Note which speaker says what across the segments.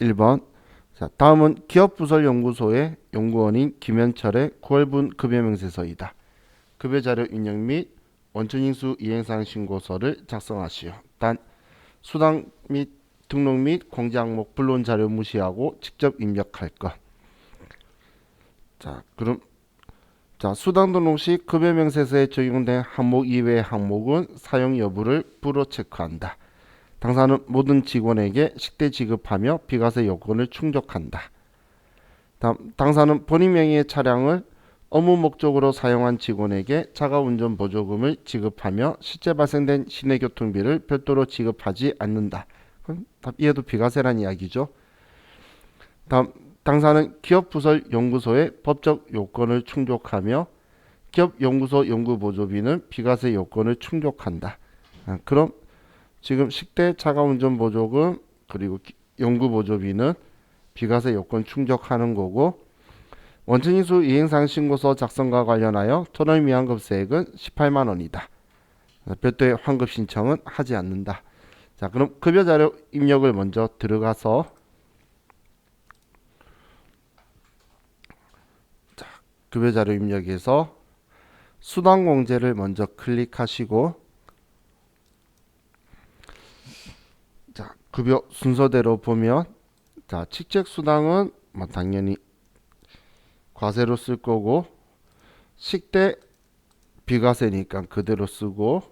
Speaker 1: 1번. 자, 다음은 기업부설연구소의 연구원인 김현철의 9월분 급여명세서이다. 급여자료 입력 및 원천징수 이행사항 신고서를 작성하시오. 단, 수당 및 등록 및 공제 항목 불론 자료 무시하고 직접 입력할 것. 자, 그럼 수당 등록 시 급여명세서에 적용된 항목 이외의 항목은 사용 여부를 부로 체크한다. 당사는 모든 직원에게 식대 지급하며 비과세 요건을 충족한다. 다음, 당사는 본인 명의의 차량을 업무 목적으로 사용한 직원에게 자가운전 보조금을 지급하며 실제 발생된 시내교통비를 별도로 지급하지 않는다. 그럼 이해도 비과세란 이야기죠. 다음, 당사는 기업부설연구소의 법적 요건을 충족하며 기업연구소 연구보조비는 비과세 요건을 충족한다. 그럼 지금 식대 자가운전 보조금 그리고 연구보조비는 비과세 요건 충족하는 거고, 원천징수 이행사항 신고서 작성과 관련하여 토널 미환급세액은 18만 원이다. 별도의 환급 신청은 하지 않는다. 자, 그럼 급여자료 입력을 먼저 들어가서 급여자료 입력에서 수당공제를 먼저 클릭하시고, 자, 급여 순서대로 보면, 자, 직책수당은 뭐 당연히 과세로 쓸 거고, 식대 비과세니까 그대로 쓰고,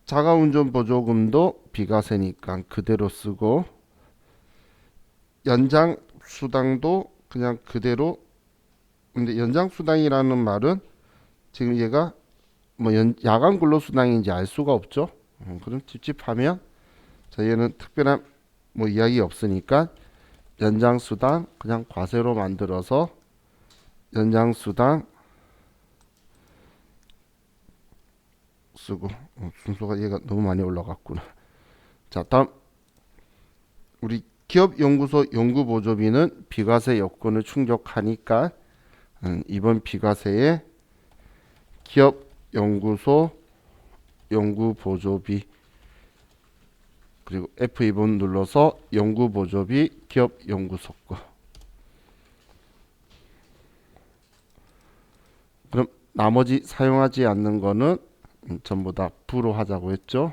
Speaker 1: 자가운전 보조금도 비과세니까 그대로 쓰고, 연장 수당도 그냥 그대로. 근데 연장 수당이라는 말은 지금 얘가 뭐 야간 근로 수당인지 알 수가 없죠. 그럼 찝찝하면, 자, 얘는 특별한 뭐 이야기 없으니까 연장 수당 그냥 과세로 만들어서 연장 수당 쓰고. 순서가 얘가 너무 많이 올라갔구나. 자, 다음 우리 기업연구소 연구보조비는 비과세 요건을 충족하니까 이번 비과세에 기업연구소 연구보조비 그리고 F2번 눌러서 연구보조비 기업연구소 거. 그럼 나머지 사용하지 않는 거는 전부 다 부로 하자고 했죠.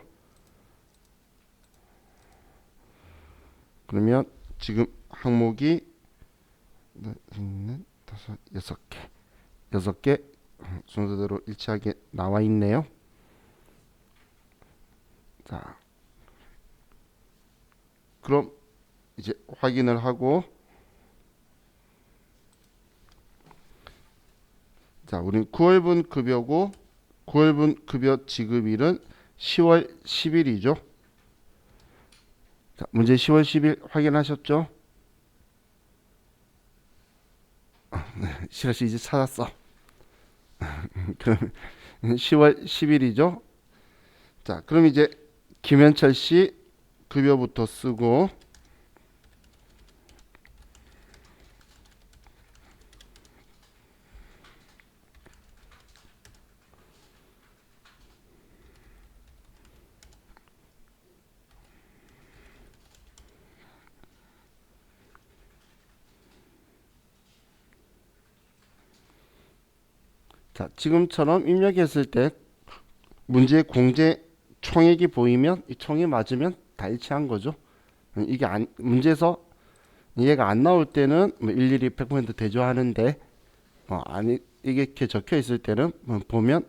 Speaker 1: 그러면 지금 항목이 다섯, 여섯 개 순서대로 일치하게 나와 있네요. 자, 그럼 이제 확인을 하고, 자, 우린 9월분 급여고 9월분 급여 지급일은 10월 10일이죠. 자, 문제 10월 10일 확인하셨죠? 실시 이제 찾았어. 그럼 10월 10일이죠. 자, 그럼 이제 김현철 씨 급여부터 쓰고, 자, 지금처럼 입력했을 때 문제 공제 총액이 보이면 이 총이 맞으면 다 일치한 거죠. 이게 문제에서 이해가 안 나올 때는 뭐 일일이 100% 대조하는데, 아니 이게 이렇게 적혀 있을 때는 보면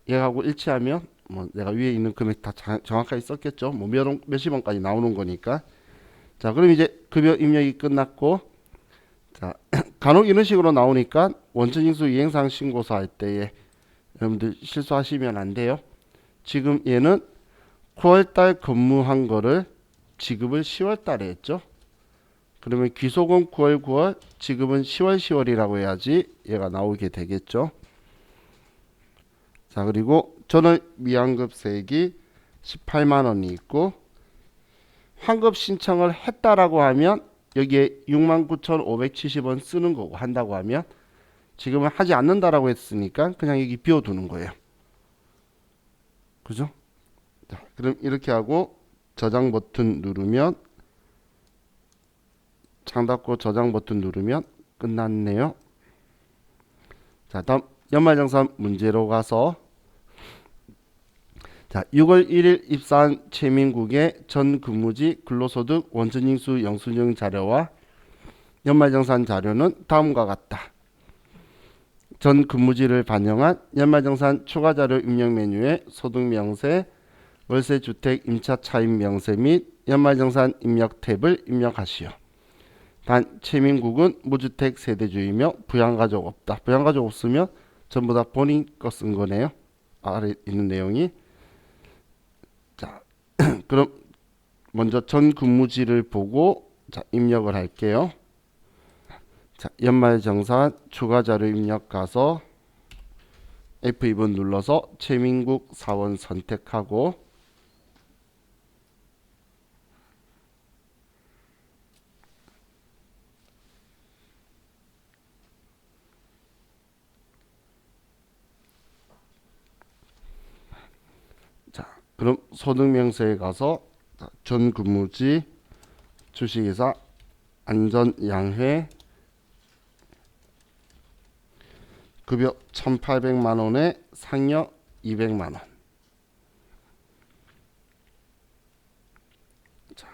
Speaker 1: 얘하고 일치하면 뭐 내가 위에 있는 금액 다 정확하게 썼겠죠. 뭐 몇십 원까지 나오는 거니까. 자, 그럼 이제 급여 입력이 끝났고, 자, 간혹 이런 식으로 나오니까 원천징수 이행사항 신고서 할 때에 여러분들 실수하시면 안 돼요. 지금 얘는 9월달 근무한 거를 지급을 10월달에 했죠. 그러면 귀속은 9월 9월, 지급은 10월 10월이라고 해야지 얘가 나오게 되겠죠. 자, 그리고 전월 미환급세액이 18만 원이 있고, 환급 신청을 했다라고 하면 여기에 69,570원 쓰는 거고, 한다고 하면 지금은 하지 않는다라고 했으니까 그냥 여기 비워두는 거예요. 그죠? 자, 그럼 이렇게 하고 저장 버튼 누르면 창 닫고 저장 버튼 누르면 끝났네요. 자, 다음 연말정산 문제로 가서 자, 6월 1일 입사한 최민국의 전 근무지 근로소득 원천징수 영수증 자료와 연말정산 자료는 다음과 같다. 전 근무지를 반영한 연말정산 추가자료 입력 메뉴에 소득명세, 월세주택 임차 차입 명세 및 연말정산 입력 탭을 입력하시오. 단 최민국은 무주택 세대주이며 부양가족 없다. 부양가족 없으면 전부 다 본인 거 쓴 거네요. 아래 있는 내용이. 자, 그럼 먼저 전 근무지를 보고 자, 입력을 할게요. 자, 연말정산 추가자료 입력 가서 F2번 눌러서 최민국 사원 선택하고 자, 그럼 소득명세에 가서 전 근무지 주식회사 안전양회 급여 1,800만 원에 상여 200만 원. 자,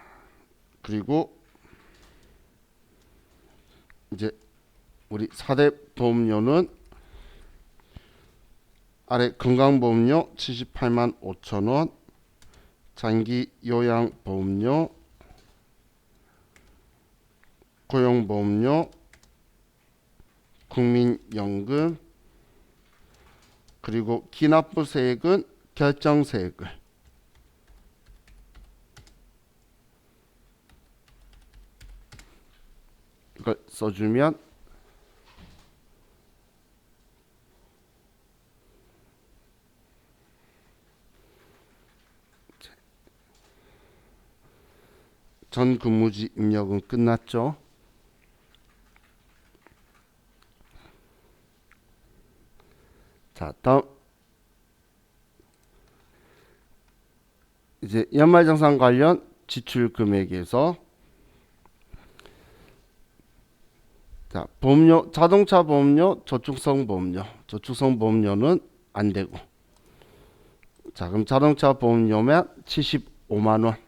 Speaker 1: 그리고 이제 우리 4대 보험료는 아래 건강보험료 78만 5천 원, 장기 요양보험료, 고용보험료, 국민연금, 그리고 기납부세액은 결정세액을 이걸 써주면 전 근무지 입력은 끝났죠. 자, 다음 이제 연말정산 관련 지출 금액에서 자, 보험료, 자동차 보험료, 저축성 보험료, 저축성 보험료는 안 되고. 자, 그럼 자동차 보험료면 75만 원.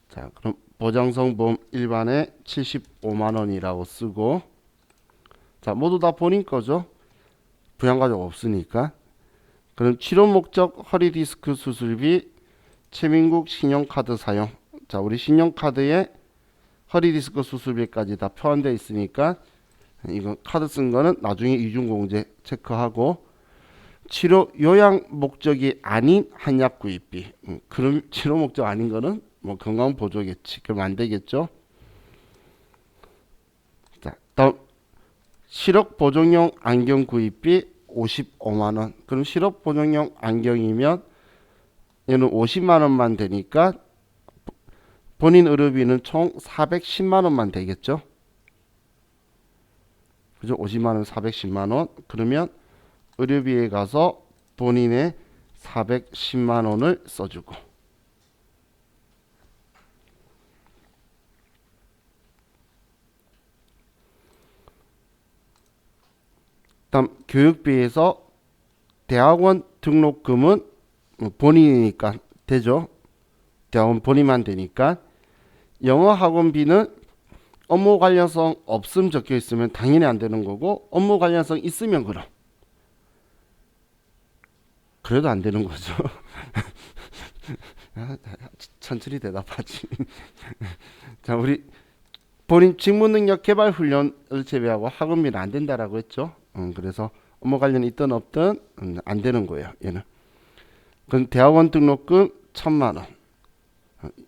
Speaker 1: 자, 그럼 보장성 보험 일반에 75만 원이라고 쓰고. 자, 모두 다 본인 거죠. 부양가족 없으니까. 그럼 치료 목적 허리 디스크 수술비 최민국 신용카드 사용. 자, 우리 신용카드에 허리 디스크 수술비까지 다 포함되어 있으니까 이거 카드 쓴 거는 나중에 이중공제 체크하고 치료 요양 목적이 아닌 한약 구입비. 그럼 치료 목적 아닌 거는 뭐 건강 보조겠지. 그럼 안 되겠죠. 자, 다음 실업 보정용 안경 구입비 55만 원. 그럼 실업 보정용 안경이면 얘는 50만 원만 되니까 본인 의료비는 총 410만 원만 되겠죠. 그죠? 50만 원, 410만 원. 그러면 의료비에 가서 본인의 410만 원을 써주고. 다음 교육비에서 대학원 등록금은 본인이니까 되죠. 대학원 본인만 되니까. 영어 학원비는 업무 관련성 없음 적혀 있으면 당연히 안 되는 거고 업무 관련성 있으면 그래도 안 되는 거죠. 천천히 대답하지. 자, 우리 본인 직무능력 개발 훈련을 제외하고 학원비는 안 된다라고 했죠. 그래서 업무 관련이 있든 없든 안 되는 거예요. 얘는. 그럼 대학원 등록금 1,000만 원.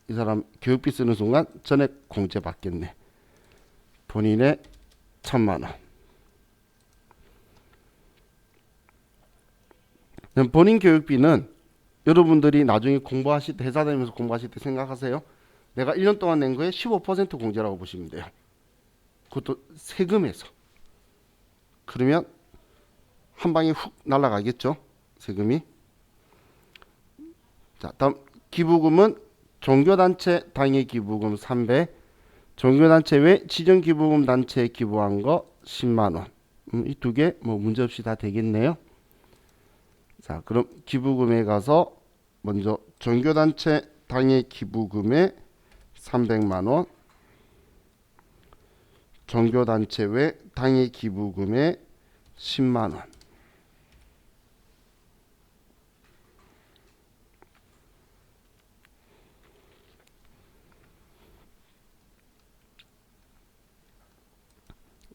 Speaker 1: 이 사람 교육비 쓰는 순간 전액 공제 받겠네. 본인의 1,000만 원. 본인 교육비는 여러분들이 나중에 공부하실 때, 회사 다니면서 공부하실 때 생각하세요. 내가 1년 동안 낸 거에 15% 공제라고 보시면 돼요. 그것도 세금에서. 그러면 한 방에 훅 날아가겠죠. 세금이. 자, 다음 기부금은 종교단체 당의 기부금 300, 종교단체 외 지정기부금 단체에 기부한 거 10만원. 이 두 개 뭐 문제없이 다 되겠네요. 자, 그럼 기부금에 가서 먼저 종교단체 당해 기부금에 300만원, 종교단체 외 당해 기부금에 10만원.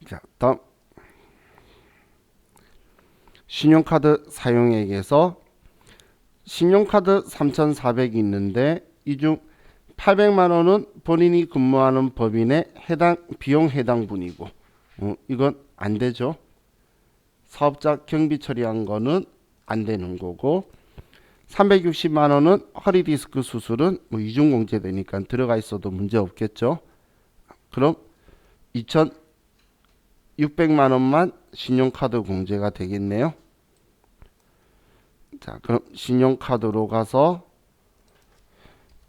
Speaker 1: 자, 다음 신용카드 사용액에서 신용카드 3,400이 있는데 이 중 800만원은 본인이 근무하는 법인의 비용 해당분이고 이건 안 되죠. 사업자 경비 처리한 거는 안 되는 거고 360만원은 허리디스크 수술은 뭐 이중공제되니까 들어가 있어도 문제 없겠죠. 그럼 2,600만원만 신용카드 공제가 되겠네요. 자, 그럼 신용카드로 가서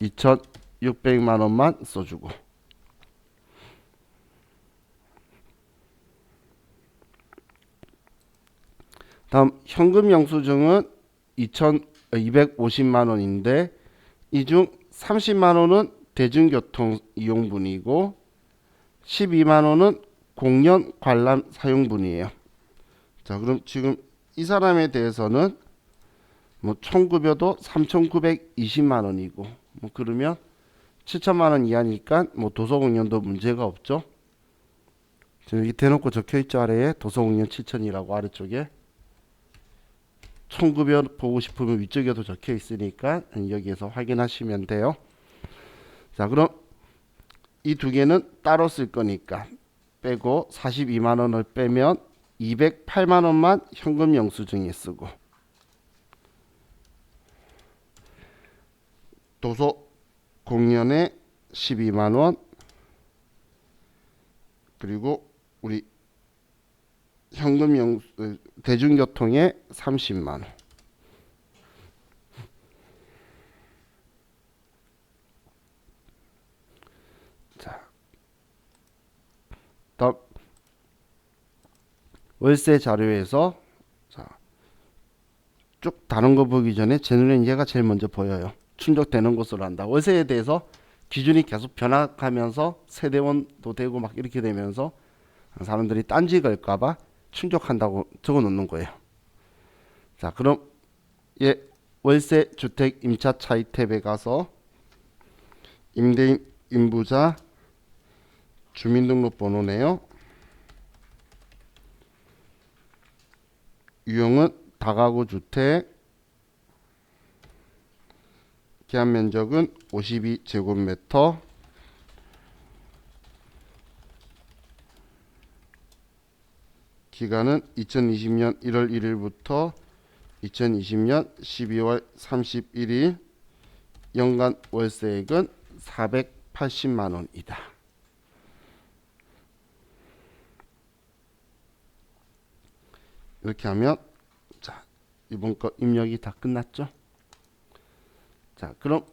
Speaker 1: 2,600만원만 써주고 다음 현금 영수증은 2,250만원인데 이 중 30만원은 대중교통 이용분이고 12만원은 공연 관람 사용분이에요. 자, 그럼 지금 이 사람에 대해서는 뭐 총급여도 3,920만원이고 뭐 그러면 7천만원 이하니까 뭐 도서공연도 문제가 없죠. 지금 여기 대놓고 적혀있죠. 아래에 도서공연 7천이라고 아래쪽에 총급여 보고 싶으면 위쪽에도 적혀있으니까 여기에서 확인하시면 돼요. 자, 그럼 이 두 개는 따로 쓸 거니까 빼고 42만원을 빼면 208만원만 현금 영수증에 쓰고 도서 공연에 12만원 그리고 우리 현금 대중교통에 30만원. 자, 다음 월세 자료에서 자, 쭉 다른 거 보기 전에 제 눈에는 얘가 제일 먼저 보여요. 충족되는 것으로 한다. 월세에 대해서 기준이 계속 변화하면서 세대원도 되고 막 이렇게 되면서 사람들이 딴지 걸까봐 충족한다고 적어 놓는 거예요. 자, 그럼 월세 주택 임차 차이 탭에 가서 임대인 임부자 주민등록번호네요. 유형은 다가구 주택, 기한 면적은 52제곱미터, 기간은 2020년 1월 1일부터 2020년 12월 31일, 연간 월세액은 480만원이다. 이렇게 하면 자, 이번 거 입력이 다 끝났죠. 자, 그럼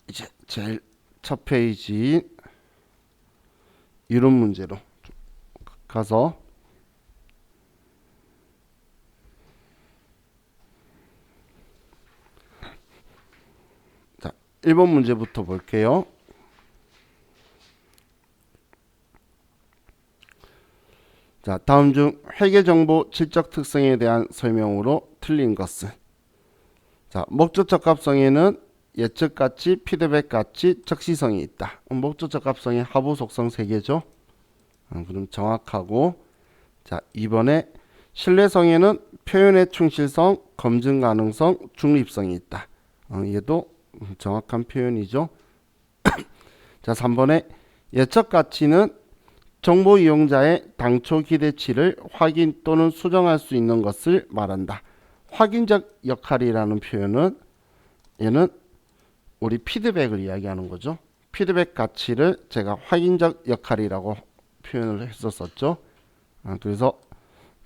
Speaker 1: 이제 제일 첫 페이지인 이론 문제로 가서 자, 1번 문제부터 볼게요. 자, 다음 중 회계정보 질적 특성에 대한 설명으로 틀린 것은 자, 목적 적합성에는 예측 가치, 피드백 가치, 적시성이 있다. 목적 적합성의 하부 속성 3개죠. 그럼 정확하고 자, 2번에 신뢰성에는 표현의 충실성, 검증 가능성, 중립성이 있다. 얘도 정확한 표현이죠. 자, 3번에 예측 가치는 정보 이용자의 당초 기대치를 확인 또는 수정할 수 있는 것을 말한다. 확인적 역할이라는 표현은 얘는 우리 피드백을 이야기하는 거죠. 피드백 가치를 제가 확인적 역할이라고 표현을 했었죠. 그래서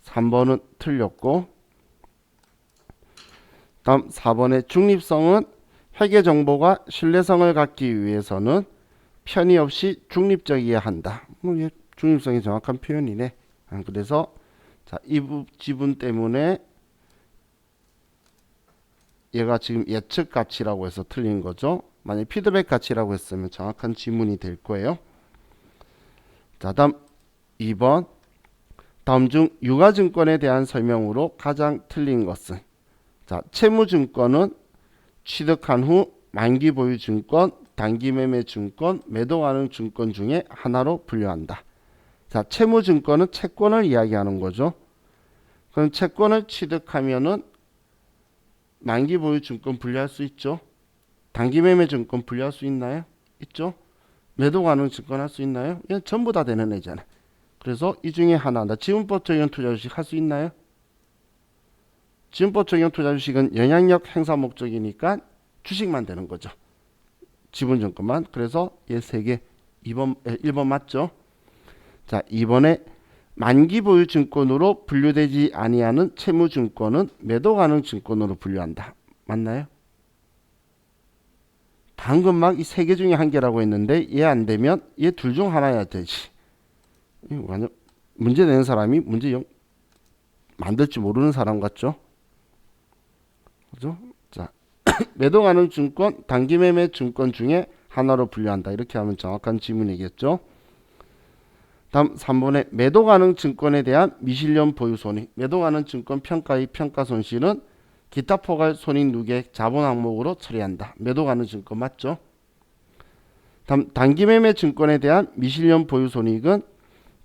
Speaker 1: 3번은 틀렸고 다음 4번의 중립성은 회계 정보가 신뢰성을 갖기 위해서는 편의 없이 중립적이어야 한다. 이게 중립성이 정확한 표현이네. 그래서 자, 이 지분 때문에 얘가 지금 예측 가치라고 해서 틀린 거죠. 만약 피드백 가치라고 했으면 정확한 지문이 될 거예요. 자, 다음 2번. 다음 중 유가증권에 대한 설명으로 가장 틀린 것은? 자, 채무증권은 취득한 후 만기 보유 증권, 단기 매매 증권, 매도 가능 증권 중에 하나로 분류한다. 자, 채무증권은 채권을 이야기하는 거죠. 그럼 채권을 취득하면은 만기 보유 증권 분류할 수 있죠. 단기 매매 증권 분류할 수 있나요? 있죠. 매도 가능 증권 할 수 있나요? 이건 전부 다 되는 애잖아. 그래서 이 중에 하나. 나 지분법 적용 투자 주식 할 수 있나요? 지분법 적용 투자 주식은 영향력 행사 목적이니까 주식만 되는 거죠. 지분 증권만. 그래서 얘 세 개 1번 맞죠? 자, 2번에 만기 보유 증권으로 분류되지 아니하는 채무 증권은 매도 가능 증권으로 분류한다. 맞나요? 방금 막 이 세 개 중에 한 개라고 했는데 얘 안 되면 얘 둘 중 하나야 되지. 완전 문제 내는 사람이 문제 만들 줄 모르는 사람 같죠? 그죠? 자, 매도 가능 증권, 단기 매매 증권 중에 하나로 분류한다. 이렇게 하면 정확한 지문이겠죠? 다음 3번에 매도 가능 증권에 대한 미실현 보유 손익. 매도 가능 증권 평가의 평가 손실은 기타 포괄 손익 누계 자본 항목으로 처리한다. 매도 가능 증권 맞죠? 다음 단기 매매 증권에 대한 미실현 보유 손익은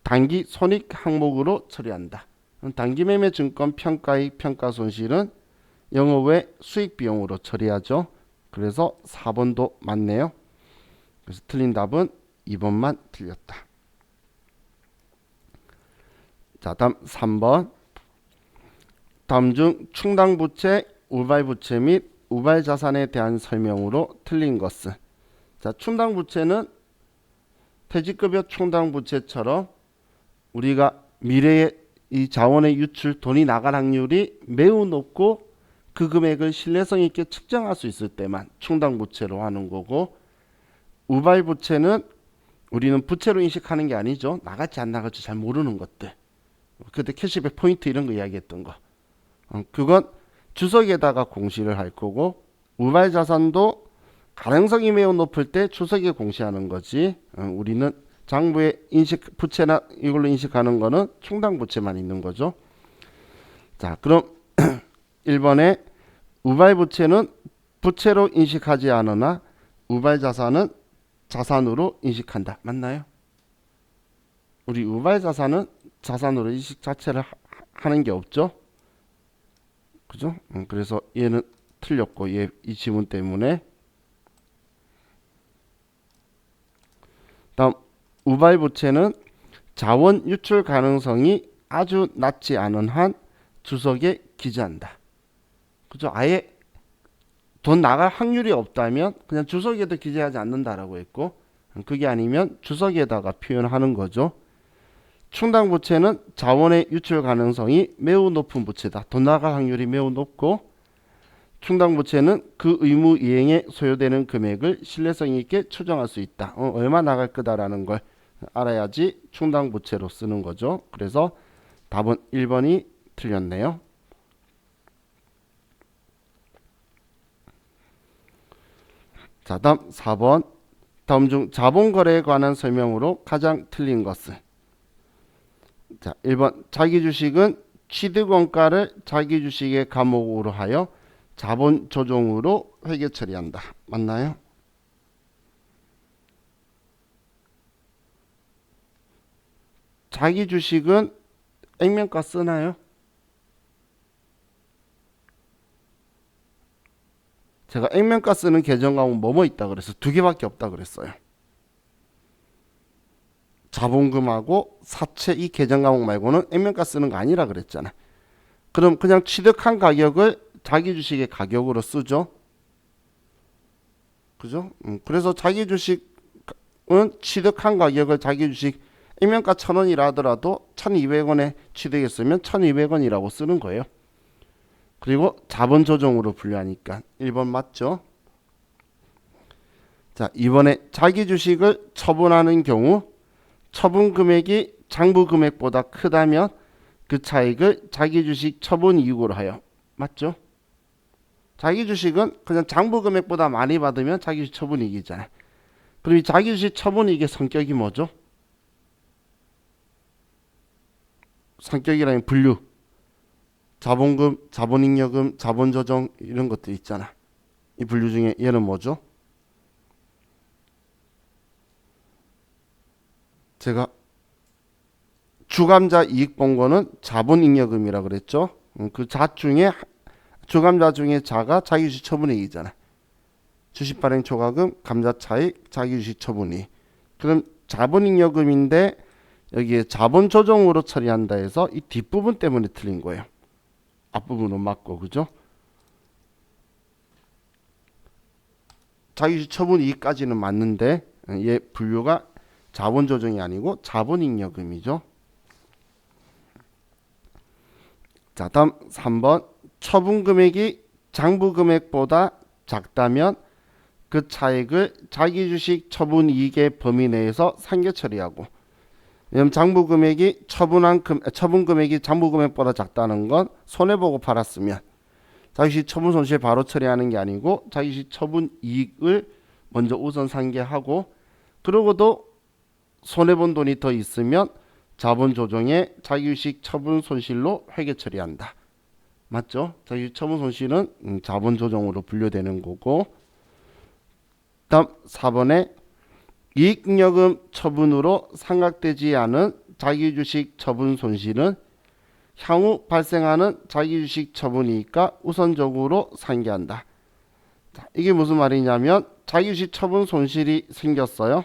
Speaker 1: 단기 손익 항목으로 처리한다. 단기 매매 증권 평가의 평가 손실은 영업 외 수익 비용으로 처리하죠. 그래서 4번도 맞네요. 그래서 틀린 답은 2번만 틀렸다. 자, 다음 3번. 다음 중 충당 부채, 우발 부채 및 우발 자산에 대한 설명으로 틀린 것은? 자, 충당 부채는 퇴직급여 충당 부채처럼 우리가 미래에 이 자원의 유출, 돈이 나갈 확률이 매우 높고 그 금액을 신뢰성 있게 측정할 수 있을 때만 충당 부채로 하는 거고, 우발 부채는 우리는 부채로 인식하는 게 아니죠. 나갈지 안 나갈지 잘 모르는 것들. 그때 캐시백 포인트 이런 거 이야기했던 거. 그건 주석에다가 공시를 할 거고, 우발 자산도 가능성이 매우 높을 때 주석에 공시하는 거지. 우리는 장부에 인식 부채나 이걸로 인식하는 거는 충당 부채만 있는 거죠. 자, 그럼 1번에 우발 부채는 부채로 인식하지 않으나 우발 자산은 자산으로 인식한다. 맞나요? 우리 우발 자산은 자산으로 인식 자체를 하는 게 없죠. 그죠? 그래서 얘는 틀렸고 이 지문 때문에. 다음 우발 부채는 자원 유출 가능성이 아주 낮지 않은 한 주석에 기재한다. 그죠? 아예 돈 나갈 확률이 없다면 그냥 주석에도 기재하지 않는다라고 했고, 그게 아니면 주석에다가 표현하는 거죠. 충당 부채는 자원의 유출 가능성이 매우 높은 부채다. 돈 나갈 확률이 매우 높고, 충당 부채는 그 의무 이행에 소요되는 금액을 신뢰성 있게 추정할 수 있다. 얼마 나갈 거다라는 걸 알아야지 충당 부채로 쓰는 거죠. 그래서 답은 1번이 틀렸네요. 자, 다음 4번. 다음 중 자본거래에 관한 설명으로 가장 틀린 것은? 자, 1번 자기 주식은 취득원가를 자기 주식의 감목으로 하여 자본 조정으로 회계 처리한다. 맞나요? 자기 주식은 액면가 쓰나요? 제가 액면가 쓰는 계정 과목 뭐뭐 있다 그래서 두 개밖에 없다 그랬어요. 자본금하고 사채 이 계정 과목 말고는 액면가 쓰는 거 아니라 그랬잖아. 그럼 그냥 취득한 가격을 자기 주식의 가격으로 쓰죠. 그죠? 그래서 자기 주식은 취득한 가격을 자기 주식 액면가 1,000원이라 하더라도 1,200원에 취득했으면 1,200원이라고 쓰는 거예요. 그리고 자본 조정으로 분류하니까 1번 맞죠? 자, 이번에 자기 주식을 처분하는 경우 처분 금액이 장부 금액보다 크다면 그 차익을 자기 주식 처분 이익으로 하여. 맞죠? 자기 주식은 그냥 장부 금액보다 많이 받으면 자기 주식 처분 이익이잖아요. 그럼 이 자기 주식 처분 이익의 성격이 뭐죠? 성격이라는 분류. 자본금, 자본잉여금, 자본조정 이런 것들 있잖아. 이 분류 중에 얘는 뭐죠? 제가 주감자 이익 본 거는 자본잉여금이라 그랬죠. 그 자 중에 주감자 중에 자가 자기주식 처분이익이잖아. 주식 발행 초과금, 감자 차익, 자기주식 처분이익. 그럼 자본잉여금인데 여기에 자본 조정으로 처리한다 해서 이 뒷부분 때문에 틀린 거예요. 앞부분은 맞고, 그죠? 자기주식 처분 이익까지는 맞는데 얘 분류가 자본 조정이 아니고 자본잉여금이죠. 자, 다음 3번. 처분 금액이 장부 금액보다 작다면 그 차익을 자기 주식 처분 이익의 범위 내에서 상계 처리하고. 왜냐면 장부 금액이 처분 금액이 장부 금액보다 작다는 건 손해 보고 팔았으면 자기 주식 처분 손실 바로 처리하는 게 아니고 자기 주식 처분 이익을 먼저 우선 상계하고, 그러고도 손해 본 돈이 더 있으면 자본 조정에 자기 주식 처분 손실로 회계 처리한다. 맞죠? 자기 주식 처분 손실은 자본 조정으로 분류되는 거고. 다음 4번에 이익잉여금 처분으로 상각되지 않은 자기 주식 처분 손실은 향후 발생하는 자기 주식 처분 이익과 우선적으로 상계한다. 자, 이게 무슨 말이냐면 자기 주식 처분 손실이 생겼어요.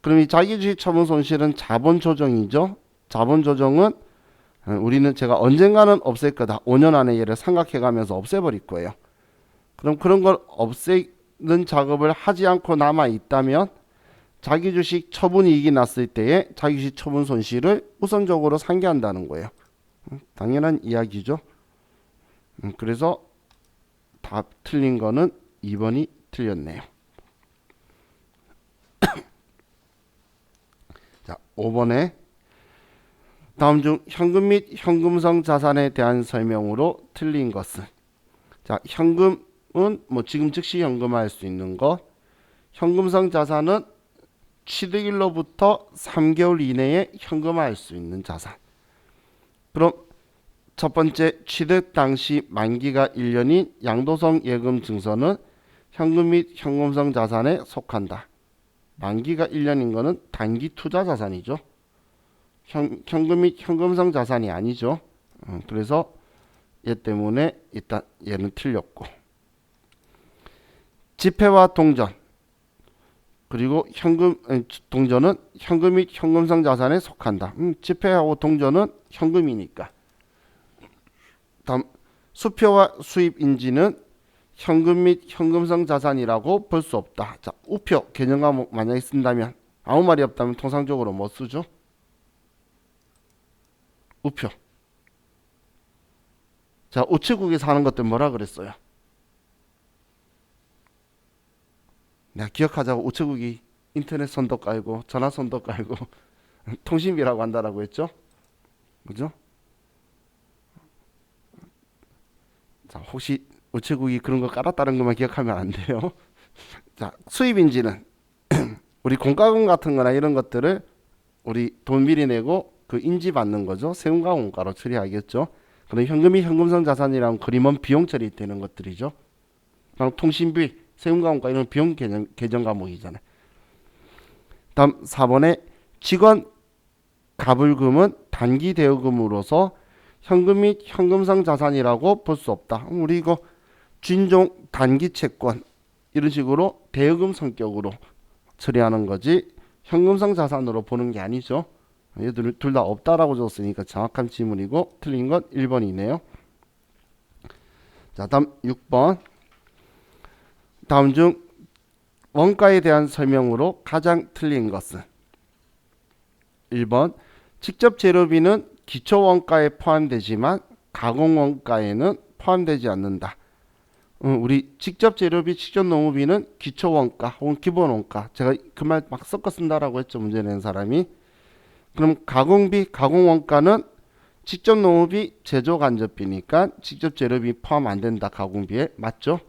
Speaker 1: 그럼 이 자기 주식 처분 손실은 자본 조정이죠. 자본 조정은 우리는 제가 언젠가는 없앨 거다. 5년 안에 얘를 상각해 가면서 없애버릴 거예요. 그럼 그런 걸 없애는 작업을 하지 않고 남아 있다면 자기 주식 처분 이익이 났을 때에 자기 주식 처분 손실을 우선적으로 상계한다는 거예요. 당연한 이야기죠. 그래서 답 틀린 거는 2번이 틀렸네요. 자, 5번에 다음 중 현금 및 현금성 자산에 대한 설명으로 틀린 것은. 자, 현금은 뭐 지금 즉시 현금화할 수 있는 것. 현금성 자산은 취득일로부터 3개월 이내에 현금화할 수 있는 자산. 그럼 첫 번째, 취득 당시 만기가 1년인 양도성 예금 증서는 현금 및 현금성 자산에 속한다. 만기가 1년인 거는 단기 투자 자산이죠. 현금 및 현금성 자산이 아니죠. 그래서 얘 때문에 일단 얘는 틀렸고. 지폐와 동전 그리고 동전은 현금 및 현금성 자산에 속한다. 지폐하고 동전은 현금이니까. 다음, 수표와 수입인지는 현금 및 현금성 자산이라고 볼 수 없다. 자, 우표 개념 과목 만약에 쓴다면 아무 말이 없다면 통상적으로 뭐 쓰죠? 우표. 자, 우체국에서 하는 것들 뭐라 그랬어요? 내가 기억하자고 우체국이 인터넷 선도 깔고 전화 선도 깔고 통신비라고 한다라고 했죠? 그죠? 자, 혹시 우체국이 그런 거 깔았다는 것만 기억하면 안 돼요. 자, 수입인지는 우리 공과금 같은 거나 이런 것들을 우리 돈 미리 내고 그 인지 받는 거죠. 세금과 공과로 처리하겠죠. 그럼 현금이 현금성 자산이랑 그림은 비용 처리되는 것들이죠. 그럼 통신비, 세금과 공과 이런 비용 계정 과목이잖아요. 다음 4번에 직원 가불금은 단기 대여금으로서 현금 및 현금성 자산이라고 볼 수 없다. 우리 이거 진종 단기 채권 이런 식으로 대여금 성격으로 처리하는 거지 현금성 자산으로 보는 게 아니죠. 얘들 둘 다 없다라고 줬으니까 정확한 지문이고 틀린 건 1번이네요. 자, 다음 6번. 다음 중 원가에 대한 설명으로 가장 틀린 것은. 1번. 직접 재료비는 기초 원가에 포함되지만 가공 원가에는 포함되지 않는다. 우리 직접 재료비, 직접 농업비는 기초원가 혹은 기본원가. 제가 그 말 막 섞어 쓴다라고 했죠. 문제 낸 사람이. 그럼 가공비, 가공원가는 직접 농업비, 제조 간접비니까 직접 재료비 포함 안 된다. 가공비에. 맞죠?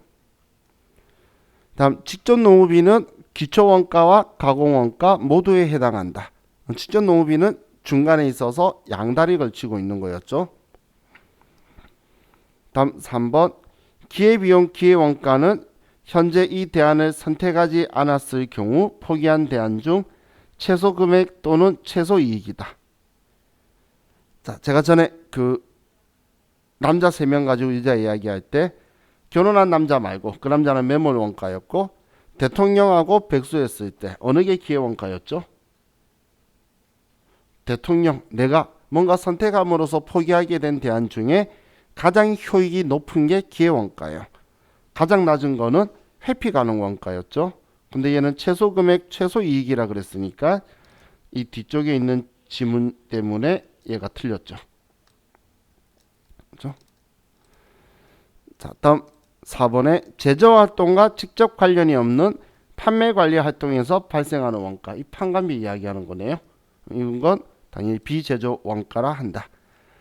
Speaker 1: 다음 직접 농업비는 기초원가와 가공원가 모두에 해당한다. 직접 농업비는 중간에 있어서 양다리 걸치고 있는 거였죠. 다음 3번 기회비용 기회원가는 현재 이 대안을 선택하지 않았을 경우 포기한 대안 중 최소 금액 또는 최소 이익이다. 자, 제가 전에 그 남자 3명 가지고 여자 이야기할 때 결혼한 남자 말고 그 남자는 매몰 원가였고 대통령하고 백수였을 때 어느 게 기회원가였죠? 대통령, 내가 뭔가 선택함으로써 포기하게 된 대안 중에 가장 효익이 높은 게 기회원가예요. 가장 낮은 거는 회피 가능 원가였죠. 근데 얘는 최소 금액, 최소 이익이라 그랬으니까 이 뒤쪽에 있는 지문 때문에 얘가 틀렸죠. 그렇죠? 자, 다음 4번에 제조 활동과 직접 관련이 없는 판매 관리 활동에서 발생하는 원가. 이 판관비 이야기하는 거네요. 이건 당연히 비제조 원가라 한다.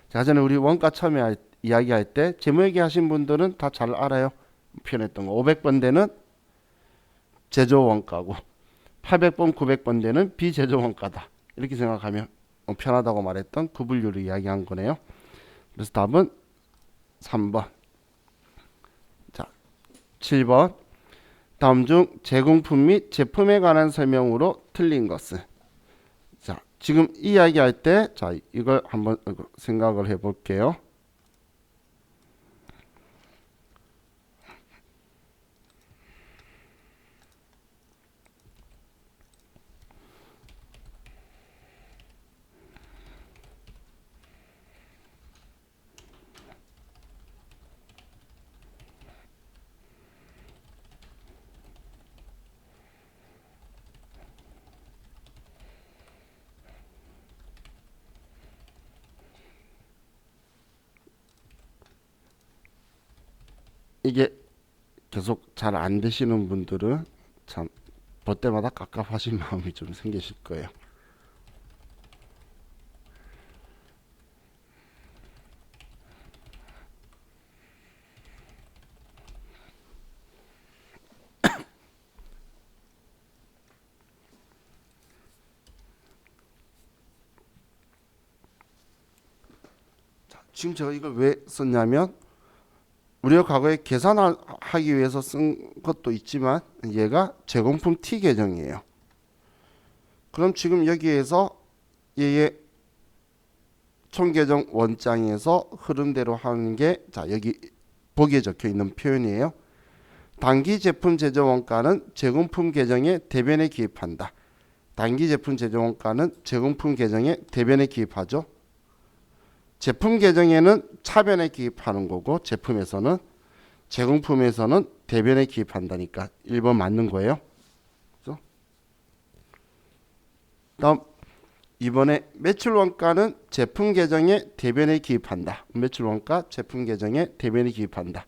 Speaker 1: 제가 전에 우리 원가 처음에 이야기할 때 재무회계 하신 분들은 다 잘 알아요. 표현했던 거. 500번대는 제조 원가고 800번, 900번대는 비제조 원가다. 이렇게 생각하면 편하다고 말했던 그 분류를 이야기한 거네요. 그래서 답은 3번. 자, 7번. 다음 중 제공품 및 제품에 관한 설명으로 틀린 것은? 자, 지금 이야기할 때, 자, 이걸 한번 생각을 해볼게요. 이게 계속 잘 안 되시는 분들은 참 볼 때마다 갑갑하신 마음이 좀 생기실 거예요. 지금 제가 이걸 왜 썼냐면 우리가 과거에 계산하기 위해서 쓴 것도 있지만 얘가 제공품 T 계정이에요. 그럼 지금 여기에서 얘의 총계정 원장에서 흐름대로 하는 게, 자, 여기 보기에 적혀 있는 표현이에요. 단기 제품 제조 원가는 제공품 계정에 대변에 기입한다. 단기 제품 제조 원가는 제공품 계정에 대변에 기입하죠. 제품 계정에는 차변에 기입하는 거고 제품에서는, 제공품에서는 대변에 기입한다니까 1번 맞는 거예요. 그렇죠? 다음 2번에 매출 원가는 제품 계정에 대변에 기입한다. 매출 원가 제품 계정에 대변에 기입한다.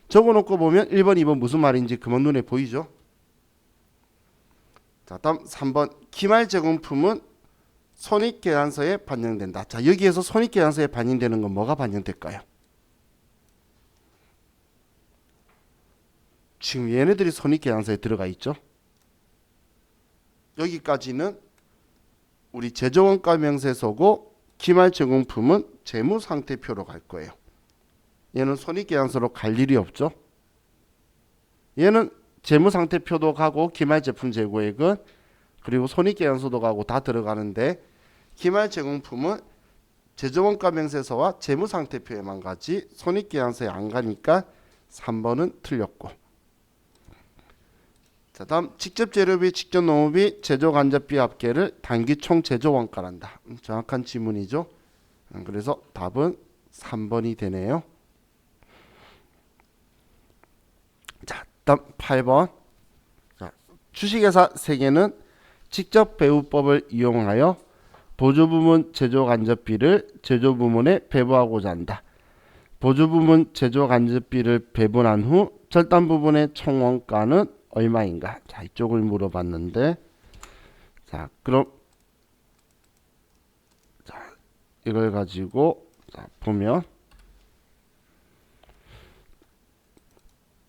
Speaker 1: 적어놓고 보면 1번, 2번 무슨 말인지 그만 눈에 보이죠? 자, 다음 3번 기말 제공품은 손익계산서에 반영된다. 자, 여기에서 손익계산서에 반영되는 건 뭐가 반영될까요? 지금 얘네들이 손익계산서에 들어가 있죠. 여기까지는 우리 제조원가 명세서고 기말 제공품은 재무상태표로 갈 거예요. 얘는 손익계산서로 갈 일이 없죠. 얘는 재무상태표도 가고 기말 제품 재고액은 그리고 손익계산서도 가고 다 들어가는데 기말 제공품은 제조원가 명세서와 재무상태표에만 가지 손익계산서에 안 가니까 3번은 틀렸고. 자, 다음 직접 재료비, 직접 농업비, 제조 간접비 합계를 단기 총 제조 원가란다. 정확한 지문이죠. 그래서 답은 3번이 되네요. 자, 다음 8번. 자, 주식회사 3개는 직접 배분법을 이용하여 보조부문 제조 간접비를 제조부문에 배부하고자 한다. 보조 부분 제조 간접비를 배분한 후 절단 부분의 총 원가는 얼마인가? 자, 이쪽을 물어봤는데, 자, 그럼 자, 이걸 가지고 자, 보면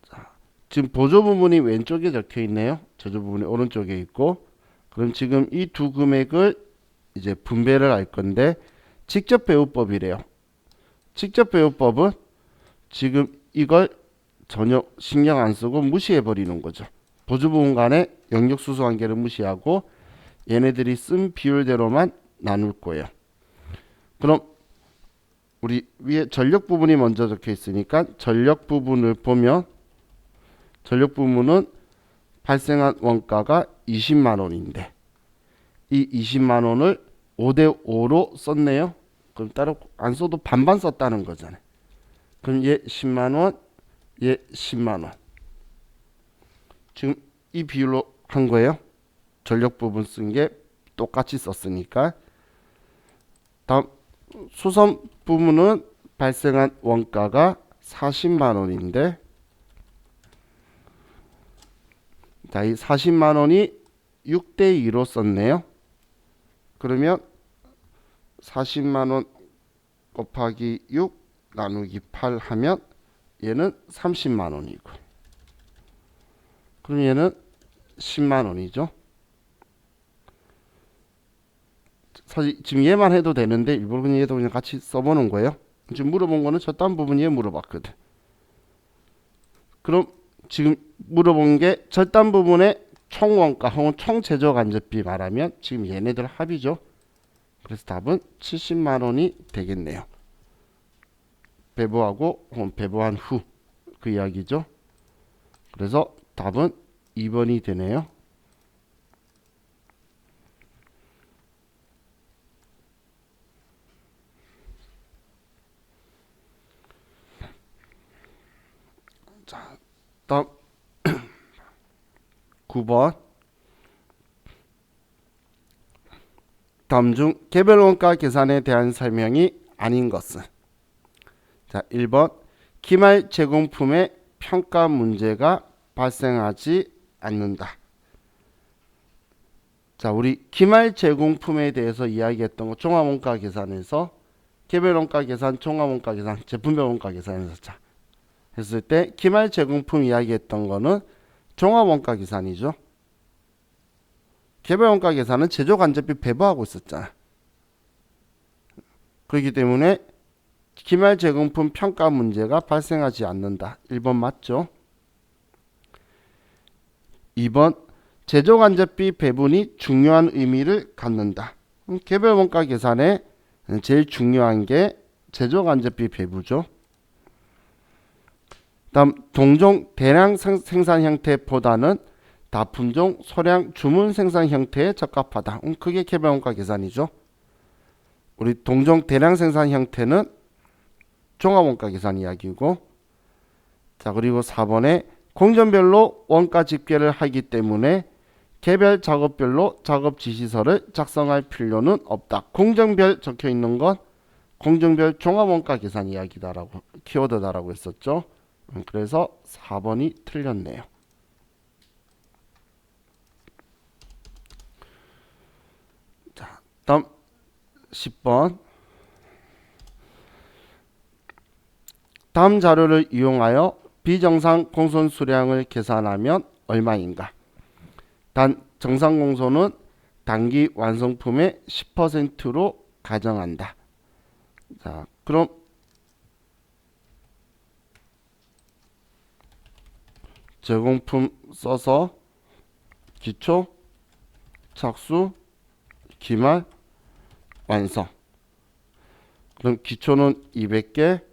Speaker 1: 자, 지금 보조 부분이 왼쪽에 적혀 있네요. 제조 부분이 오른쪽에 있고, 그럼 지금 이 두 금액을 이제 분배를 할 건데 직접 배우법이래요. 직접 배우법은 지금 이걸 전혀 신경 안 쓰고 무시해 버리는 거죠. 보조 부분 간의 영역 수소 관계를 무시하고 얘네들이 쓴 비율대로만 나눌 거예요. 그럼 우리 위에 전력 부분이 먼저 적혀 있으니까 전력 부분을 보면 전력 부분은 발생한 원가가 20만 원인데 이 20만 원을 5대 5로 썼네요. 그럼 따로 안 써도 반반 썼다는 거잖아요. 그럼 얘 10만 원, 얘 10만 원. 지금 이 비율로 한 거예요. 전력 부분 쓴 게 똑같이 썼으니까. 다음 수선 부분은 발생한 원가가 40만 원인데 자, 이 40만 원이 6대 2로 썼네요. 그러면 40만 원 곱하기 6 나누기 8 하면 얘는 30만 원이고 그럼 얘는 10만 원이죠. 사실 지금 얘만 해도 되는데 일부러 그냥 얘도 그냥 같이 써보는 거예요. 지금 물어본 거는 저딴 부분 얘 물어봤거든. 그럼 지금 물어본 게 절단 부분의 총원가 혹은 총제조 간접비 말하면 지금 얘네들 합이죠. 그래서 답은 70만 원이 되겠네요. 배부하고 혹은 배부한 후 그 이야기죠. 그래서 답은 2번이 되네요. 자, 다음 9번. 다음 중 개별 원가 계산에 대한 설명이 아닌 것은 자, 1번 기말 제공품의 평가 문제가 발생하지 않는다. 자, 우리 기말 제공품에 대해서 이야기했던 거 종합원가 계산에서 개별 원가 계산, 종합원가 계산, 제품별 원가 계산에서 자 했을 때 기말 제공품 이야기했던 거는 종합원가 계산이죠. 개별 원가 계산은 제조 간접비 배부하고 있었잖아. 그렇기 때문에 기말 제공품 평가 문제가 발생하지 않는다. 1번 맞죠? 2번 제조 간접비 배분이 중요한 의미를 갖는다. 개별 원가 계산에 제일 중요한 게 제조 간접비 배분이죠. 다음 동종 대량 생산 형태보다는 다품종 소량 주문 생산 형태에 적합하다. 그게 개별 원가 계산이죠. 우리 동종 대량 생산 형태는 종합 원가 계산 이야기고 자 그리고 4번에 공정별로 원가 집계를 하기 때문에 개별 작업별로 작업 지시서를 작성할 필요는 없다. 공정별 적혀 있는 건 공정별 종합 원가 계산 이야기다라고 키워드다라고 했었죠. 그래서 4번이 틀렸네요. 자, 다음 10번. 다음 자료를 이용하여 비정상 공손 수량을 계산하면 얼마인가? 단 정상 공손은 단기 완성품의 10%로 가정한다. 자, 그럼 제공품 써서 기초, 착수, 기말, 완성. 그럼 기초는 200개,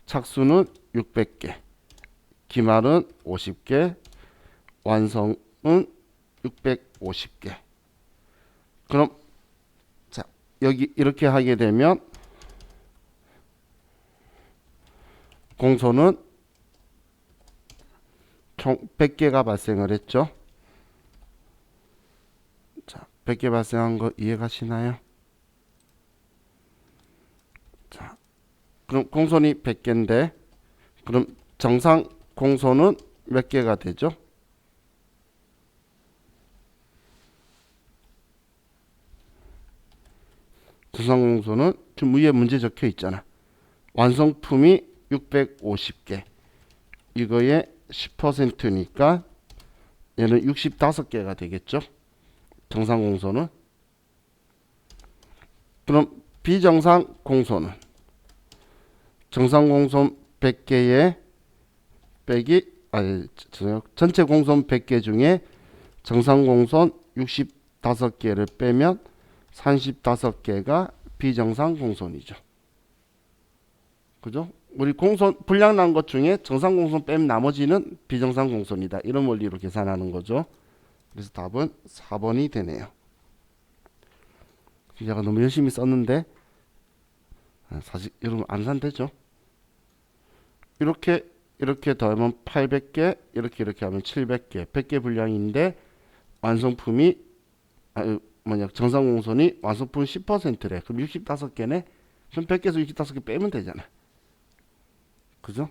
Speaker 1: 착수는 600개, 기말은 50개, 완성은 650개. 그럼 자 여기 이렇게 하게 되면 공소는 총 100개가 발생을 했죠. 자, 100개 발생한 거 이해가시나요? 자, 그럼 공손이 100개인데 그럼 정상 공손은 몇 개가 되죠? 정상 공손은 지금 위에 문제 적혀 있잖아. 완성품이 650개. 이거의 10%니까 얘는 65개가 되겠죠. 정상 공손은. 그럼 비정상 공손은 정상 공손 100개에 빼기 전체 공손 100개 중에 정상 공손 65개를 빼면 35개가 비정상 공손이죠. 그죠? 우리 공손 분량 난 것 중에 정상 공손 빼면 나머지는 비정상 공손이다. 이런 원리로 계산하는 거죠. 그래서 답은 4번이 되네요. 제가 너무 열심히 썼는데 사실 여러분 안 산대죠. 이렇게 더하면 800개, 이렇게 하면 700개, 100개 분량인데 완성품이 정상 공손이 완성품 10%래. 그럼 65개네. 그럼 100개에서 65개 빼면 되잖아. 그죠?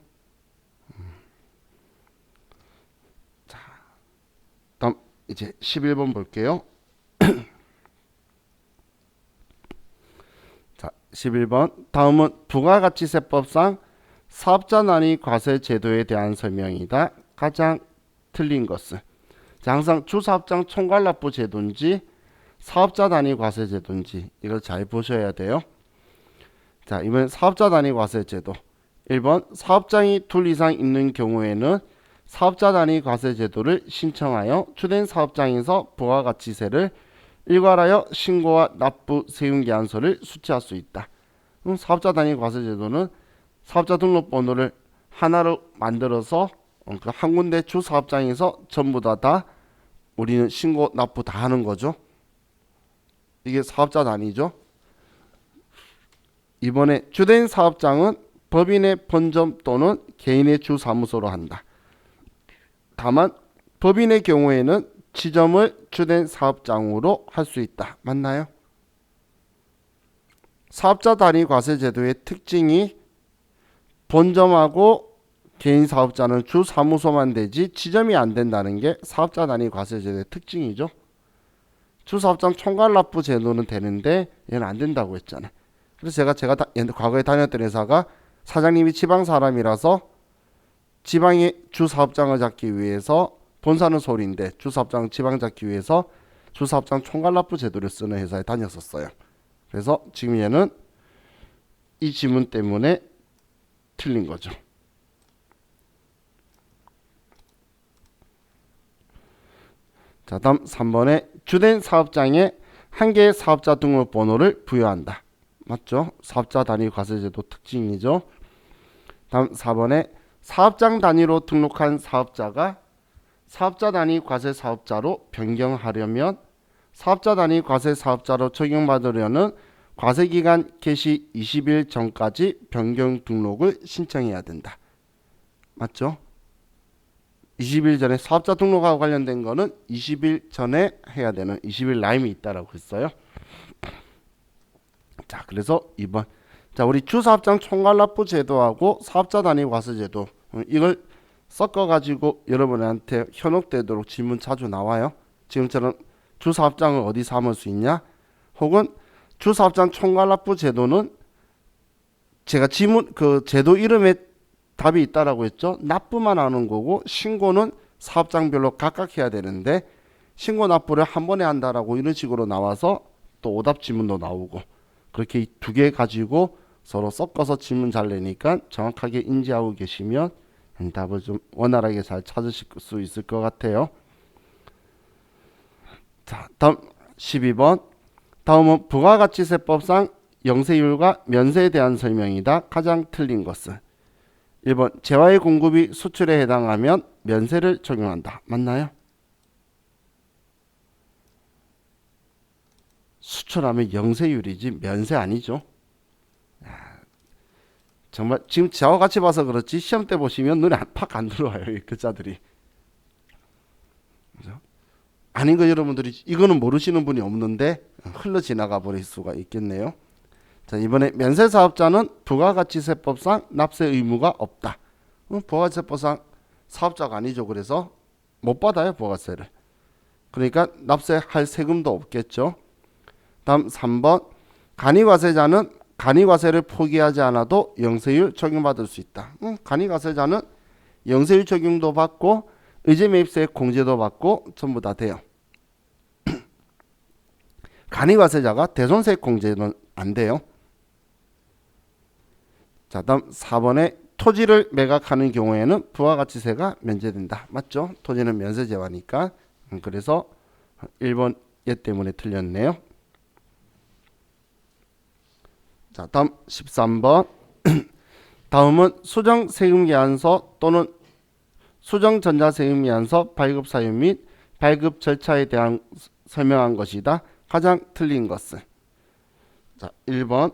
Speaker 1: 자, 다음 이제 11번 볼게요. 자, 11번. 다음은 부가가치세법상 사업자 단위 과세 제도에 대한 설명이다. 가장 틀린 것은 자, 항상 주사업장 총괄납부 제도인지 사업자 단위 과세 제도인지 이걸 잘 보셔야 돼요. 자, 이번엔 사업자 단위 과세 제도. 1번 사업장이 둘 이상 있는 경우에는 사업자 단위 과세 제도를 신청하여 주된 사업장에서 부가가치세를 일괄하여 신고와 납부 세금계산서를 수취할 수 있다. 그럼 사업자 단위 과세 제도는 사업자 등록번호를 하나로 만들어서 한 군데 주 사업장에서 전부 다 우리는 신고 납부 다 하는 거죠. 이게 사업자 단위죠. 이번에 주된 사업장은 법인의 본점 또는 개인의 주 사무소로 한다. 다만 법인의 경우에는 지점을 주된 사업장으로 할 수 있다. 맞나요? 사업자 단위 과세 제도의 특징이 본점하고 개인 사업자는 주 사무소만 되지 지점이 안 된다는 게 사업자 단위 과세 제도의 특징이죠. 주 사업장 총괄 납부 제도는 되는데 얘는 안 된다고 했잖아요. 그래서 제가 과거에 다녔던 회사가 사장님이 지방 사람이라서 지방의 주 사업장을 잡기 위해서 본사는 서울인데 주 사업장 지방 잡기 위해서 주 사업장 총괄 납부 제도를 쓰는 회사에 다녔었어요. 그래서 지금 얘는 이 지문 때문에 틀린 거죠. 자, 다음 3번에 주된 사업장에 한 개의 사업자 등록번호를 부여한다. 맞죠? 사업자 단위 과세제도 특징이죠. 다음 4번에 사업장 단위로 등록한 사업자가 사업자 단위 과세 사업자로 변경하려면 사업자 단위 과세 사업자로 적용받으려는 과세기간 개시 20일 전까지 변경 등록을 신청해야 된다. 맞죠? 20일 전에 사업자 등록하고 관련된 거는 20일 전에 해야 되는 20일 라임이 있다라고 했어요. 자, 그래서 2번. 자, 우리 주사업장 총괄납부 제도하고 사업자 단위 과세 제도 이걸 섞어 가지고 여러분한테 현혹되도록 질문 자주 나와요. 지금처럼 주사업장을 어디 삼을 수 있냐? 혹은 주사업장 총괄납부 제도는 제가 지문 그 제도 이름에 답이 있다라고 했죠. 납부만 하는 거고 신고는 사업장별로 각각 해야 되는데 신고 납부를 한 번에 한다라고 이런 식으로 나와서 또 오답 지문도 나오고 그렇게 두 개 가지고 서로 섞어서 질문 잘 내니까 정확하게 인지하고 계시면 답을 좀 원활하게 잘 찾으실 수 있을 것 같아요. 자, 다음 12번. 다음은 부가가치세법상 영세율과 면세에 대한 설명이다. 가장 틀린 것은 1번 재화의 공급이 수출에 해당하면 면세를 적용한다. 맞나요? 수출하면 영세율이지 면세 아니죠. 정말 지금 저와 같이 봐서 그렇지 시험 때 보시면 눈에 팍 안 들어와요. 이 글자들이. 그죠? 아닌 거 여러분들이 이거는 모르시는 분이 없는데 흘러 지나가 버릴 수가 있겠네요. 자, 이번에 면세사업자는 부가가치세법상 납세 의무가 없다. 부가가치세법상 사업자가 아니죠. 그래서 못 받아요, 부가세를. 그러니까 납세할 세금도 없겠죠. 다음 3번 간이과세자는 간이과세를 포기하지 않아도 영세율 적용받을 수 있다. 간이과세자는 영세율 적용도 받고 의제매입세 공제도 받고 전부 다 돼요. 간이과세자가 대손세 공제는 안 돼요. 자, 다음 4번에 토지를 매각하는 경우에는 부가가치세가 면제된다. 맞죠? 토지는 면세제화니까. 그래서 1번 얘 때문에 틀렸네요. 자, 다음 13번. 다음은 수정세금계산서 또는 수정전자세금계산서 발급 사유 및 발급 절차에 대한 설명한 것이다. 가장 틀린 것은 자, 1번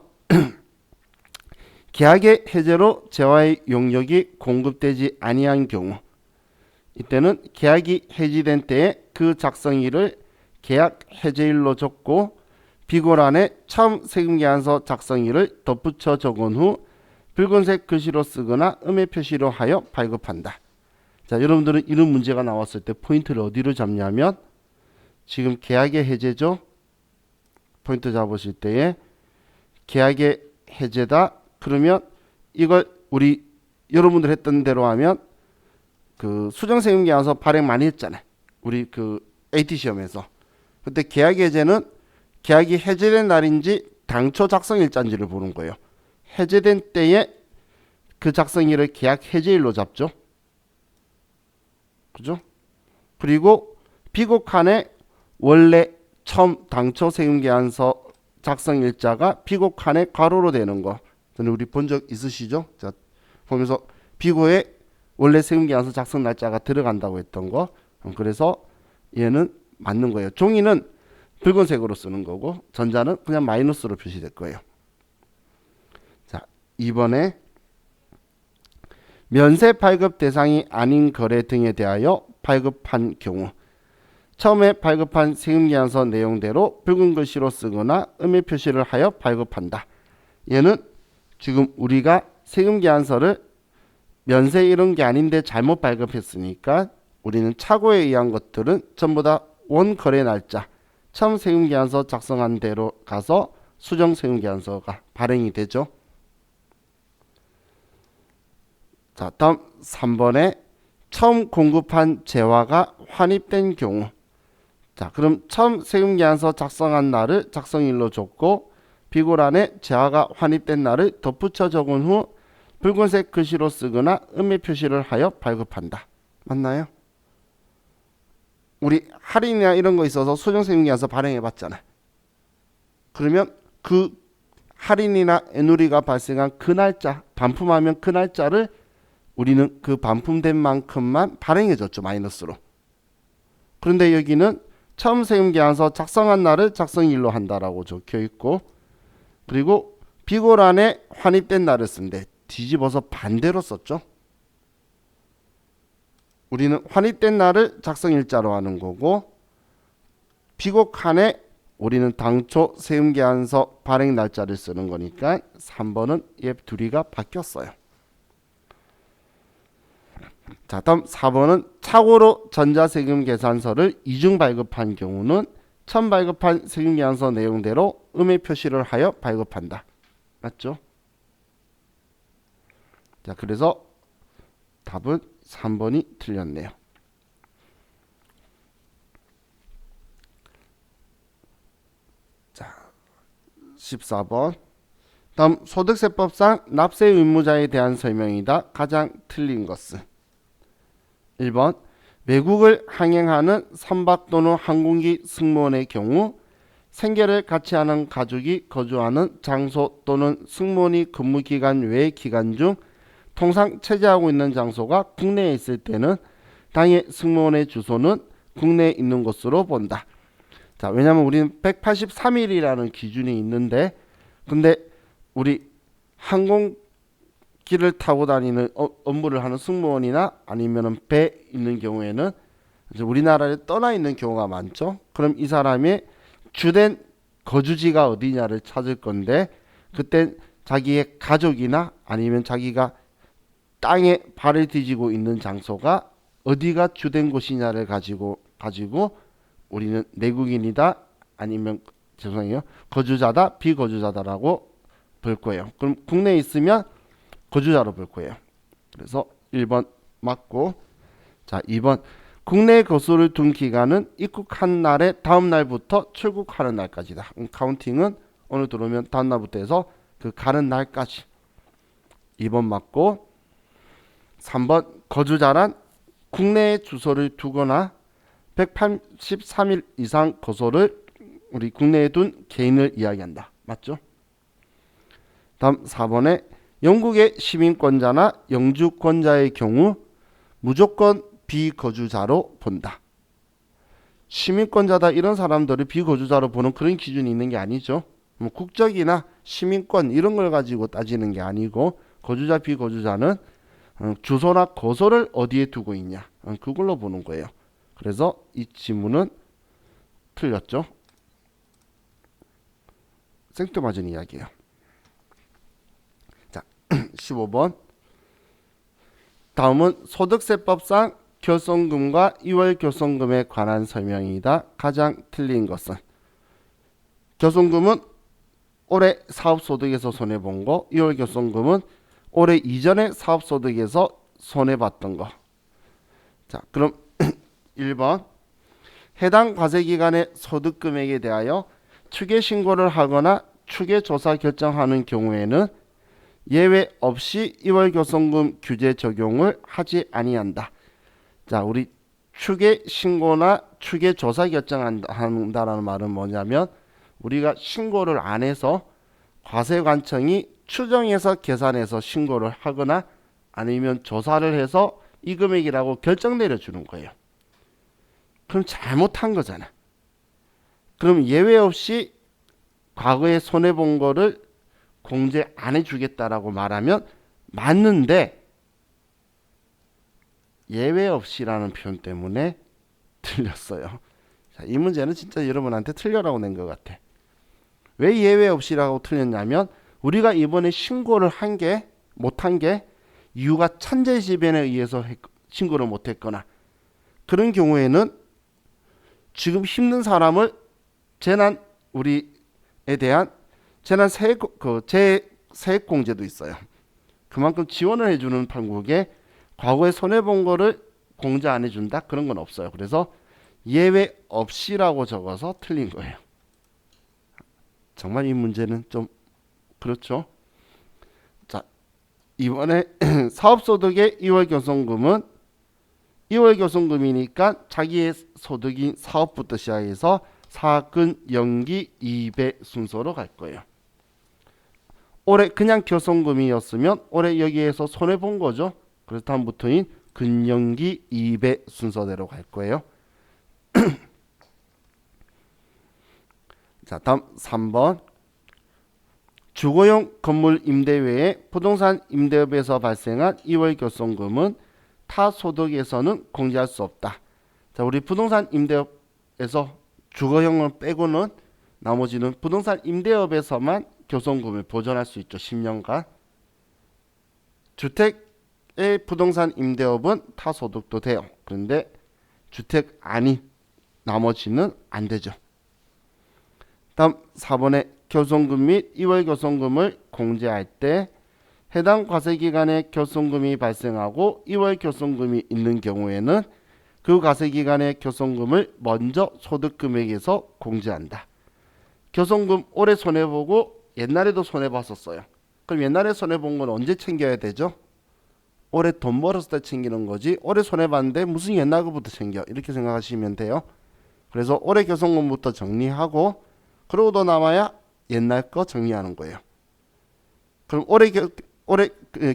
Speaker 1: 계약의 해제로 재화의 용역이 공급되지 아니한 경우 이때는 계약이 해지된 때에 그 작성일을 계약 해제일로 적고 비고란에 처음 세금계산서 작성일을 덧붙여 적은 후 붉은색 글씨로 쓰거나 음의 표시로 하여 발급한다. 자, 여러분들은 이런 문제가 나왔을 때 포인트를 어디로 잡냐면 지금 계약의 해제죠. 포인트 잡으실 때에 계약의 해제다. 그러면 이걸 우리 여러분들 했던 대로 하면 그 수정세금계산서 발행 많이 했잖아요. 우리 그 AT 시험에서. 그때 계약 해제는 계약이 해제된 날인지 당초 작성일자인지를 보는 거예요. 해제된 때에 그 작성일을 계약 해제일로 잡죠. 그죠? 그리고 비곡칸에 원래 처음 당초 세금계산서 작성일자가 비곡칸에 괄호로 되는 거. 저는 우리 본 적 있으시죠? 자, 보면서 비고에 원래 세금계산서 작성 날짜가 들어간다고 했던 거. 그래서 얘는 맞는 거예요. 종이는 붉은색으로 쓰는 거고 전자는 그냥 마이너스로 표시될 거예요. 자, 이번에 면세 발급 대상이 아닌 거래 등에 대하여 발급한 경우 처음에 발급한 세금계산서 내용대로 붉은 글씨로 쓰거나 음의 표시를 하여 발급한다. 얘는 지금 우리가 세금계산서를 면세 이런 게 아닌데 잘못 발급했으니까 우리는 착오에 의한 것들은 전부 다 원거래 날짜 처음 세금계산서 작성한 대로 가서 수정세금계산서가 발행이 되죠. 자, 다음 3번에 처음 공급한 재화가 환입된 경우 자, 그럼 처음 세금계산서 작성한 날을 작성일로 줬고 비고란에 재화가 환입된 날을 덧붙여 적은 후 붉은색 글씨로 쓰거나 음의 표시를 하여 발급한다. 맞나요? 우리 할인이나 이런 거 있어서 수정세금계산서 발행해 봤잖아요. 그러면 그 할인이나 애누리가 발생한 그 날짜, 반품하면 그 날짜를 우리는 그 반품된 만큼만 발행해 줬죠. 마이너스로. 그런데 여기는 처음 세금계산서 작성한 날을 작성일로 한다라고 적혀 있고 그리고 비고란에 환입된 날을 쓴데 뒤집어서 반대로 썼죠. 우리는 환입된 날을 작성일자로 하는 거고 비곡칸에 우리는 당초 세금계산서 발행 날짜를 쓰는 거니까 3번은 얘 둘이가 바뀌었어요. 자, 다음 4번은 착오로 전자세금 계산서를 이중 발급한 경우는 처음 발급한 세금계산서 내용대로 음의 표시를 하여 발급한다. 맞죠? 자, 그래서 답은 3번이 틀렸네요. 자, 14번. 다음 소득세법상 납세 의무자에 대한 설명이다. 가장 틀린 것은 1번 외국을 항행하는 선박 또는 항공기 승무원의 경우 생계를 같이 하는 가족이 거주하는 장소 또는 승무원이 근무기간 외 기간 중 통상 체제하고 있는 장소가 국내에 있을 때는 당해 승무원의 주소는 국내에 있는 것으로 본다. 자, 왜냐하면 우리는 183일이라는 기준이 있는데 근데 우리 항공기를 타고 다니는 업무를 하는 승무원이나 아니면 배 있는 경우에는 이제 우리나라를 떠나 있는 경우가 많죠. 그럼 이 사람의 주된 거주지가 어디냐를 찾을 건데 그때 자기의 가족이나 아니면 자기가 땅에 발을 뒤지고 있는 장소가 어디가 주된 곳이냐를 가지고 우리는 내국인이다 아니면 죄송해요 거주자다 비거주자다라고 볼 거예요. 그럼 국내에 있으면 거주자로 볼 거예요. 그래서 1번 맞고, 자 2번 국내 거소를 둔 기간은 입국한 날의 다음 날부터 출국하는 날까지다. 카운팅은 오늘 들어오면 다음 날부터 해서 그 가는 날까지. 2번 맞고, 3번 거주자란 국내에 주소를 두거나 183일 이상 거소를 우리 국내에 둔 개인을 이야기한다. 맞죠? 다음 4번에 영국의 시민권자나 영주권자의 경우 무조건 비거주자로 본다. 시민권자다 이런 사람들을 비거주자로 보는 그런 기준이 있는 게 아니죠. 뭐 국적이나 시민권 이런 걸 가지고 따지는 게 아니고 거주자 비거주자는 주소나 거소를 어디에 두고 있냐 그걸로 보는 거예요. 그래서 이 지문은 틀렸죠. 생뚱맞은 이야기예요. 자 15번 다음은 소득세법상 교통금과 2월 교통금에 관한 설명이다. 가장 틀린 것은 교통금은 올해 사업소득에서 손해본 거, 2월 교통금은 올해 이전에 사업소득에서 손해봤던 거. 자, 그럼 1번 해당 과세기간의 소득금액에 대하여 추계신고를 하거나 추계조사 결정하는 경우에는 예외 없이 2월 교통금 규제 적용을 하지 아니한다. 자, 우리 추계신고나 추계조사 결정한다라는 말은 뭐냐면 우리가 신고를 안 해서 과세관청이 추정해서 계산해서 신고를 하거나 아니면 조사를 해서 이 금액이라고 결정 내려주는 거예요. 그럼 잘못한 거잖아. 그럼 예외 없이 과거에 손해본 거를 공제 안 해주겠다라고 말하면 맞는데 예외 없이라는 표현 때문에 틀렸어요. 자, 이 문제는 진짜 여러분한테 틀려라고 낸 것 같아. 왜 예외 없이라고 틀렸냐면 우리가 이번에 신고를 못한 게 이유가 천재지변에 의해서 신고를 못했거나 그런 경우에는 지금 힘든 사람을 우리에 대한 재난 세액공제도 있어요. 그만큼 지원을 해주는 판국에 과거에 손해본 거를 공제 안 해준다? 그런 건 없어요. 그래서 예외 없이라고 적어서 틀린 거예요. 정말 이 문제는 좀 그렇죠. 자, 이번에 사업소득의 2월 교통금은 2월 교통금이니까 자기의 소득인 사업부터 시작해서 사근, 연기, 2배 순서로 갈 거예요. 올해 그냥 교통금이었으면 올해 여기에서 손해본 거죠. 그래서 다음부터는 근연기 2배 순서대로 갈 거예요. 자, 다음 3번 주거용 건물 임대 외에 부동산 임대업에서 발생한 2월 교통금은 타 소득에서는 공제할 수 없다. 자, 우리 부동산 임대업에서 주거용을 빼고는 나머지는 부동산 임대업에서만 교통금을 보전할 수 있죠. 10년간. 주택의 부동산 임대업은 타 소득도 돼요. 그런데 주택 아닌 나머지는 안 되죠. 다음 4번에 교통금 및 2월 교통금을 공제할 때 해당 과세기간에 교통금이 발생하고 2월 교통금이 있는 경우에는 그 과세기간의 교통금을 먼저 소득금액에서 공제한다. 교통금 올해 손해보고 옛날에도 손해봤었어요. 그럼 옛날에 손해본 건 언제 챙겨야 되죠? 올해 돈 벌었을 때 챙기는 거지 올해 손해봤는데 무슨 옛날 거부터 챙겨 이렇게 생각하시면 돼요. 그래서 올해 교통금부터 정리하고 그러고 남아야 옛날 거 정리하는 거예요. 그럼 올해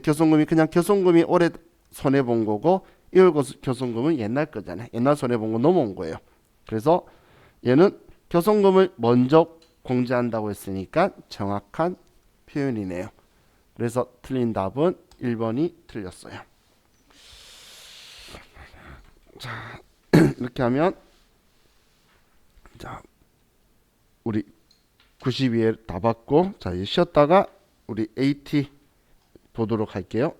Speaker 1: 교통금이 그냥 교통금이 올해 손해본 거고 2월 교통금은 옛날 거잖아요. 옛날 손해본 거 넘어온 거예요. 그래서 얘는 교통금을 먼저 공제한다고 했으니까 정확한 표현이네요. 그래서 틀린 답은 1번이 틀렸어요. 자, 이렇게 하면 자, 우리 92회 다 받고 자 이제 쉬었다가 우리 AT 보도록 할게요.